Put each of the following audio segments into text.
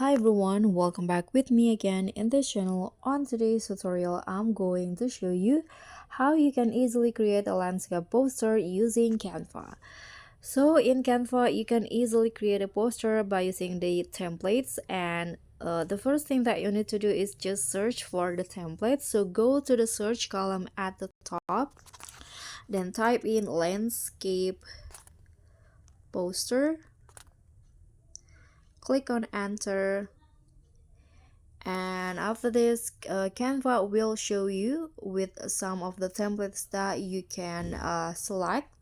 Hi everyone, welcome back with me again in this channel. On today's tutorial, I'm going to show you how you can easily create a landscape poster using Canva. So in Canva, you can easily create a poster by using the templates, and the first thing that you need to do is just search for the templates. So go to the search column at the top, then type in landscape poster, click on enter, and after this Canva will show you with some of the templates that you can select.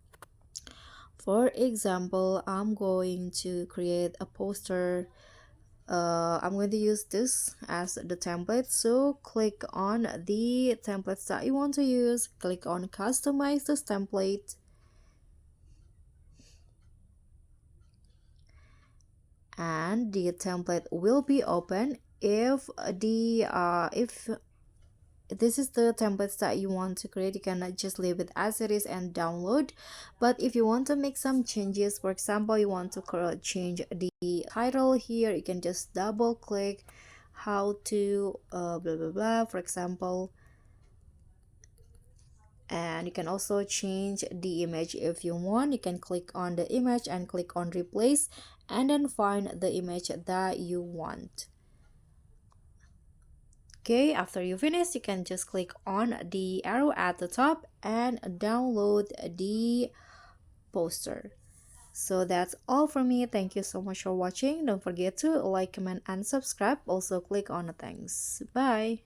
For example, I'm going to create a poster. I'm going to use this as the template, so click on the templates that you want to use, click on customize this template, and the template will be open. If this is the templates that you want to create, you can just leave it as it is and download. But if you want to make some changes, for example, you want to change the title here, you can just double click how to blah blah blah, for example. And you can also change the image if you want. You can click on the image and click on replace, and then find the image that you want. Okay, after you finish, you can just click on the arrow at the top and download the poster. So that's all for me. Thank you so much for watching. Don't forget to like, comment, and subscribe. Also click on the thanks. Bye.